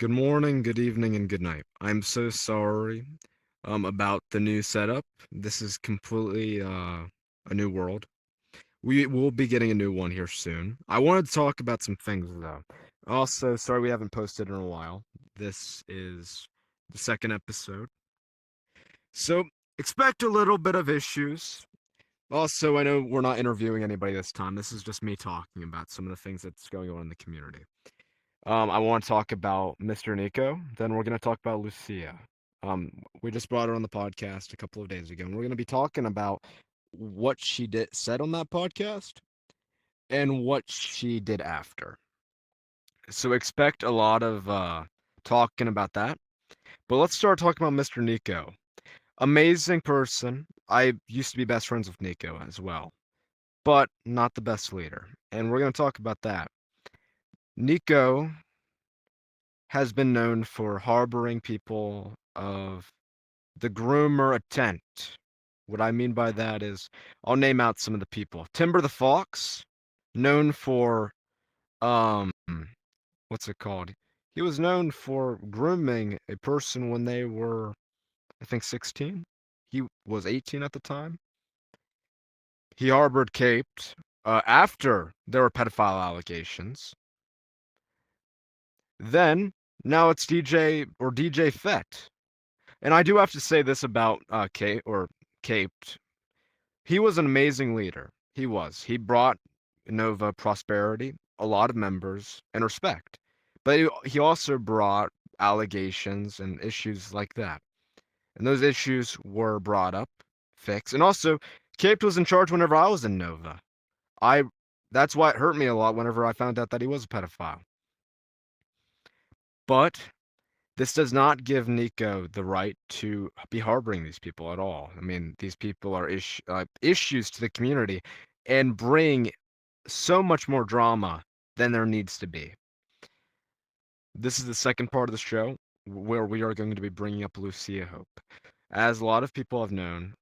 Good morning, good evening, and good night. I'm so sorry about the new setup. This is completely a new world. We will be getting a new one here soon. I wanted to talk about some things though. Also, sorry we haven't posted in a while. This is the second episode. So, expect a little bit of issues. Also, I know we're not interviewing anybody this time. This is just me talking about some of the things that's going on in the community. I want to talk about Mr. Nico. Then we're going to talk about Lucia. We just brought her on the podcast a couple of days ago, and we're going to be talking about what she said on that podcast and what she did after. So expect a lot of talking about that. But let's start talking about Mr. Nico. Amazing person. I used to be best friends with Nico as well, but not the best leader. And we're going to talk about that. Nico has been known for harboring people of the groomer intent. What I mean by that is, I'll name out some of the people. Timber the Fox, known for, um, what's it called? He was known for grooming a person when they were, I think, 16. He was 18 at the time. He harbored Caped after there were pedophile allegations. Then, now it's DJ Fett. And I do have to say this about Caped. He was an amazing leader. He was. He brought Nova prosperity, a lot of members, and respect. But he also brought allegations and issues like that. And those issues were brought up, fixed. And also, Caped was in charge whenever I was in Nova. I that's why it hurt me a lot whenever I found out that he was a pedophile. But this does not give Nico the right to be harboring these people at all. I mean, these people are issues to the community and bring so much more drama than there needs to be. This is the second part of the show where we are going to be bringing up Lucia Hope. As a lot of people have known,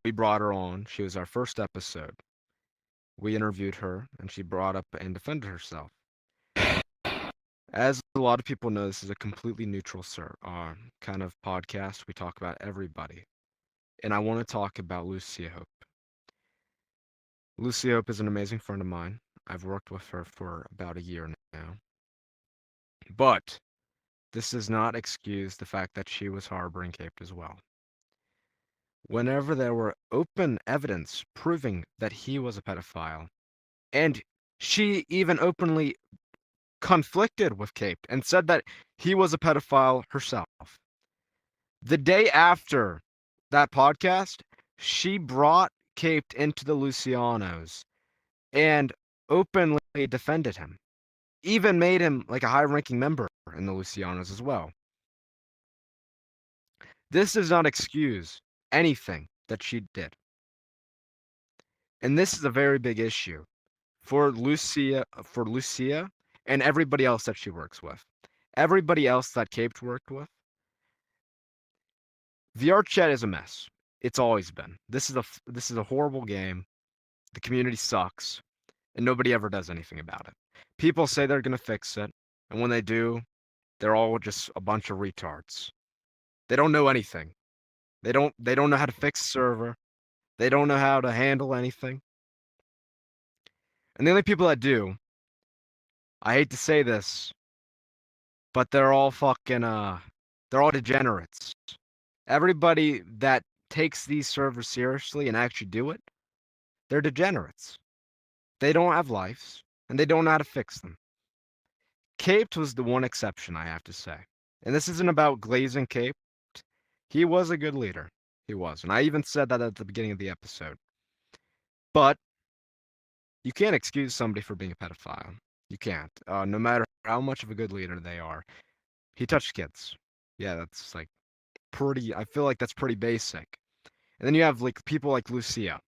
we brought her on. She was our first episode. We interviewed her, and she brought up and defended herself. As a lot of people know, this is a completely neutral kind of podcast. We talk about everybody. And I want to talk about Lucia Hope. Lucia Hope is an amazing friend of mine. I've worked with her for about a year now. But this does not excuse the fact that she was harboring Caped as well. Whenever there were open evidence proving that he was a pedophile, and she even openly conflicted with Caped and said that he was a pedophile herself. The day after that podcast, she brought Caped into the Lucianos and openly defended him. Even made him like a high-ranking member in the Lucianos as well. This does not excuse anything that she did. And this is a very big issue for Lucia and everybody else that she works with. Everybody else that Caped worked with. Vrchat is a mess. It's always been. This is a horrible game. The community sucks, and nobody ever does anything about it. People say they're gonna fix it, and when they do, they're all just a bunch of retards. They don't know anything. They don't know how to fix the server. They don't know how to handle anything. And the only people that do, I hate to say this, but they're all they're all degenerates. Everybody that takes these servers seriously and actually do it, they're degenerates. They don't have lives, and they don't know how to fix them. Caped was the one exception, I have to say. And this isn't about glazing Caped. He was a good leader. He was. And I even said that at the beginning of the episode. But you can't excuse somebody for being a pedophile. You can't. No matter how much of a good leader they are. He touched kids. Yeah, that's like I feel like that's pretty basic. And then you have like people like Lucia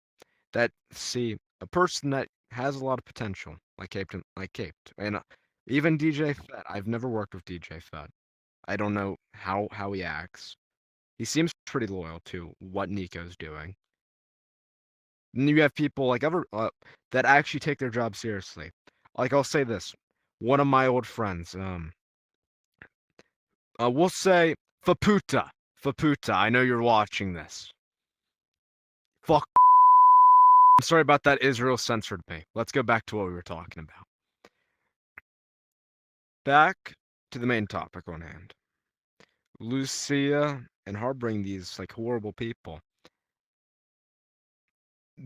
that see a person that has a lot of potential, like Caped. And even DJ Fett. I've never worked with DJ Fett. I don't know how he acts. He seems pretty loyal to what Nico's doing. And you have people like that actually take their job seriously. Like I'll say this, one of my old friends, We'll say Faputa. Faputa, I know you're watching this. Fuck. I'm sorry about that. Israel censored me. Let's go back to what we were talking about. Back to the main topic on hand. Lucia and harboring these like horrible people.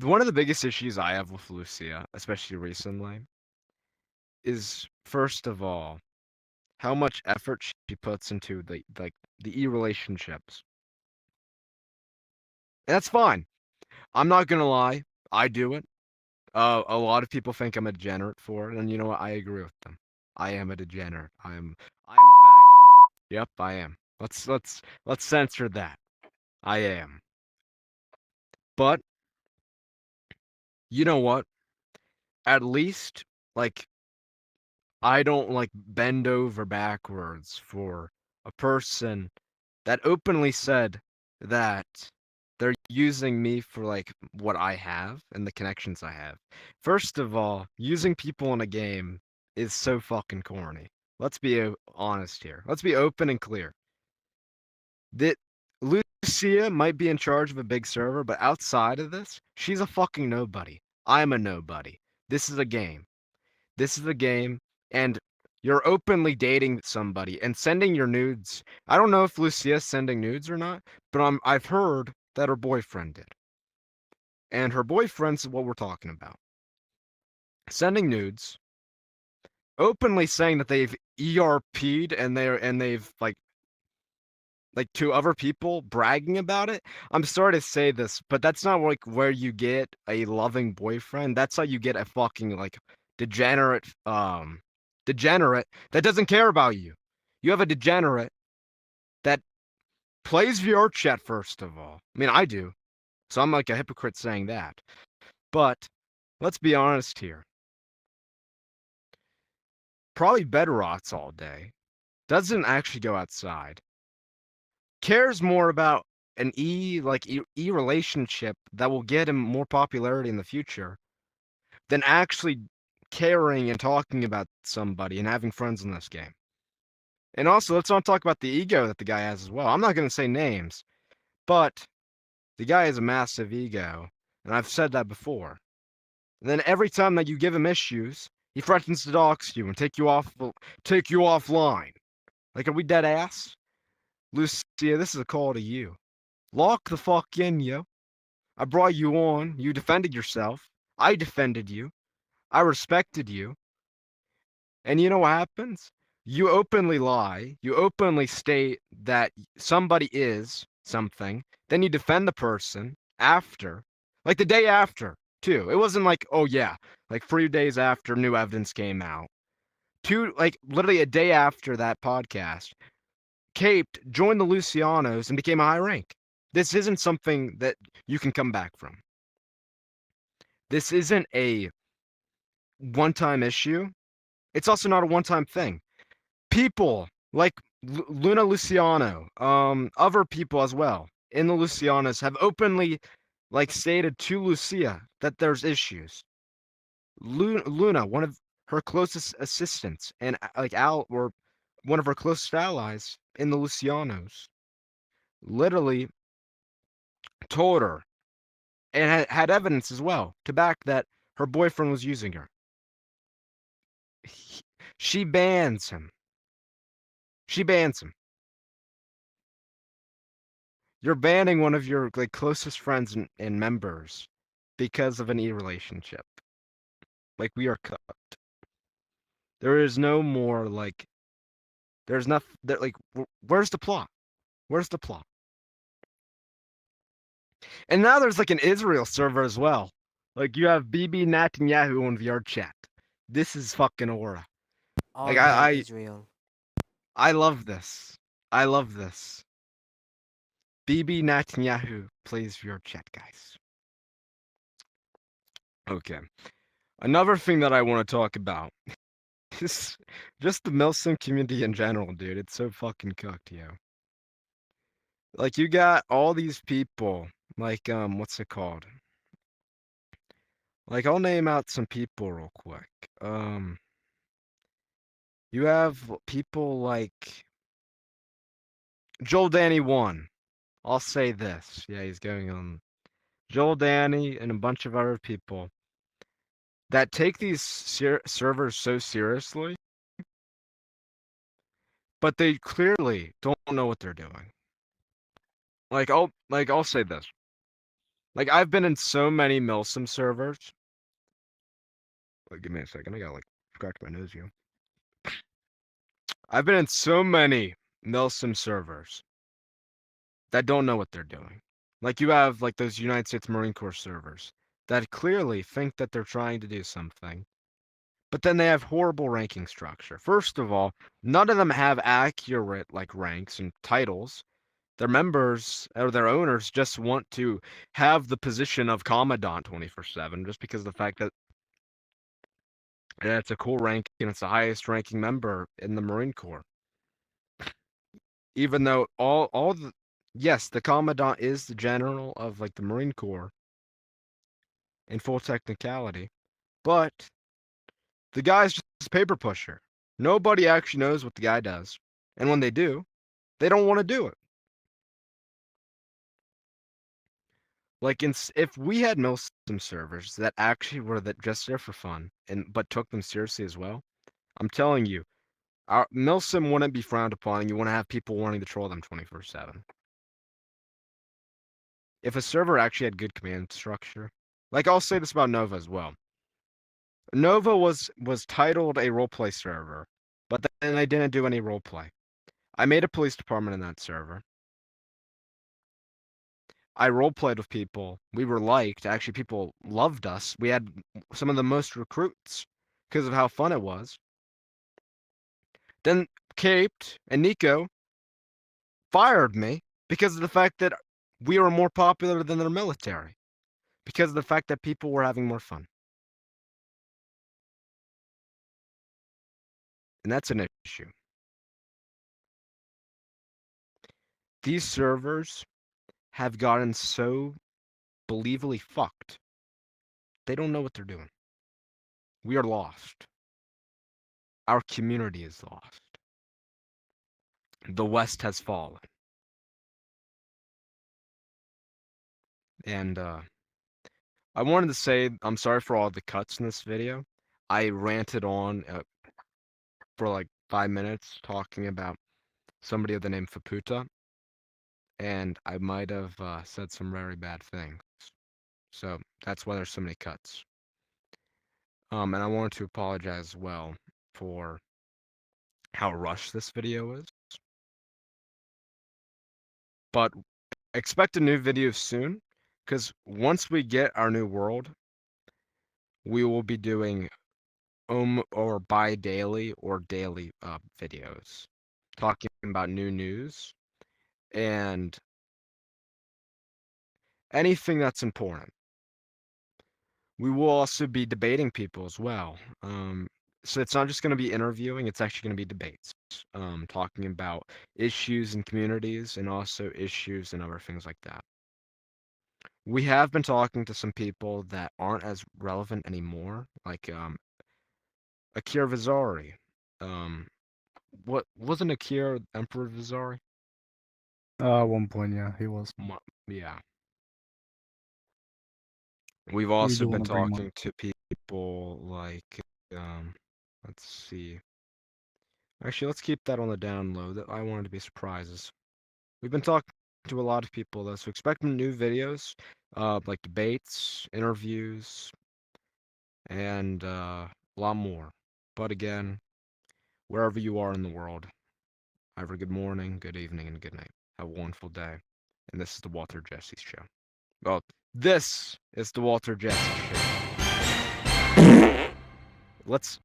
One of the biggest issues I have with Lucia, especially recently, is first of all how much effort she puts into the e-relationships. And that's fine. I'm not gonna lie, I do it. A lot of people think I'm a degenerate for it, and you know what? I agree with them. I am a degenerate. I am a faggot. Yep, I am. Let's censor that. I am. But you know what? At least like I don't like bend over backwards for a person that openly said that they're using me for like what I have and the connections I have. First of all, using people in a game is so fucking corny. Let's be honest here. Let's be open and clear. That Lucia might be in charge of a big server, but outside of this, she's a fucking nobody. I'm a nobody. This is a game. This is a game, and you're openly dating somebody and sending your nudes. I don't know if Lucia's sending nudes or not, but I've heard that her boyfriend did. And her boyfriend's what we're talking about. Sending nudes, openly saying that they've ERP'd and they've like to other people bragging about it. I'm sorry to say this, but that's not like where you get a loving boyfriend. That's how you get a fucking like degenerate degenerate that doesn't care about you. You have a degenerate that plays Vrchat first of all. I mean, I do. So I'm like a hypocrite saying that. But let's be honest here. Probably bed rots all day. Doesn't actually go outside. Cares more about an e relationship that will get him more popularity in the future than actually caring and talking about somebody and having friends in this game. And also, let's not talk about the ego that the guy has as well. I'm not going to say names, but the guy has a massive ego, and I've said that before. And then every time that you give him issues, he threatens to dox you and take you offline. Like, are we dead ass? Lucia, this is a call to you. Lock the fuck in, yo. I brought you on. You defended yourself. I defended you. I respected you. And you know what happens? You openly lie. You openly state that somebody is something. Then you defend the person after, like the day after, too. It wasn't like, oh yeah, like 3 days after new evidence came out. Like literally a day after that podcast, Caped joined the Lucianos and became a high rank. This isn't something that you can come back from. This isn't a one-time issue. It's also not a one-time thing. People like Luna Luciano, other people as well in the Lucianas have openly like stated to Lucia that there's issues. Luna, one of her closest assistants, and like Al, or one of her closest allies in the Lucianos, literally told her and had evidence as well to back that her boyfriend was using her. She bans him. She bans him. You're banning one of your like closest friends and members because of an e-relationship. Like we are cooked. There is no more like there's nothing there like where's the plot? Where's the plot? And now there's like an Israel server as well. Like you have BB Netanyahu on Vrchat. This is fucking aura. All Like hail Israel. I love this. I love this. BB Netanyahu plays Vrchat, guys. Okay. Another thing that I want to talk about is just the Milsim community in general, dude. It's so fucking cooked, yo. Like you got all these people, like what's it called? Like I'll name out some people real quick. Um, you have people like Joel Danny won. I'll say this. Yeah, he's going on. Joel Danny and a bunch of other people that take these servers so seriously, but they clearly don't know what they're doing. I'll say this. Like I've been in so many Milsim servers. Give me a second. I gotta scratch my nose here. I've been in so many Milsim servers that don't know what they're doing. Like you have like those United States Marine Corps servers that clearly think that they're trying to do something, but then they have horrible ranking structure. First of all, none of them have accurate like ranks and titles. Their members or their owners just want to have the position of Commandant 24/7 just because of the fact that it's a cool rank and it's the highest ranking member in the Marine Corps. Even though all the yes, the Commandant is the general of like the Marine Corps in full technicality, but the guy's just a paper pusher. Nobody actually knows what the guy does. And when they do, they don't want to do it. Like if we had Milsim servers that actually were that just there for fun and but took them seriously as well, I'm telling you, our Milsim wouldn't be frowned upon and you wouldn't have people wanting to troll them 24/7. If a server actually had good command structure, like I'll say this about Nova as well. Nova was titled a roleplay server, but then they didn't do any roleplay. I made a police department in that server. I roleplayed with people. We were liked. Actually, people loved us. We had some of the most recruits because of how fun it was. Then Caped and Nico fired me because of the fact that we were more popular than their military. Because of the fact that people were having more fun. And that's an issue. These servers have gotten so believably fucked. They don't know what they're doing. We are lost. Our community is lost. The West has fallen. And I wanted to say I'm sorry for all the cuts in this video. I ranted on for like 5 minutes talking about somebody of the name Faputa, and I might have said some very bad things. So that's why there's so many cuts. And I wanted to apologize as well for how rushed this video is. But expect a new video soon, because once we get our new world, we will be doing or bi-daily or daily videos talking about new news and anything that's important. We will also be debating people as well. So it's not just going to be interviewing, it's actually going to be debates, talking about issues in communities and also issues and other things like that. We have been talking to some people that aren't as relevant anymore, like Akira Vizari. What wasn't Akira Emperor Vizari? At one point, yeah, he was. Yeah. We've We also do been want to bring him on. talking to people like, let's see. Actually, let's keep that on the down low. That I wanted to be surprises. We've been talking to a lot of people though, so expect new videos, like debates, interviews, and a lot more. But again, wherever you are in the world, have a good morning, good evening, and good night. Have a wonderful day. And this is the Walter Jesse Show. Well, this is the Walter Jesse Show. Let's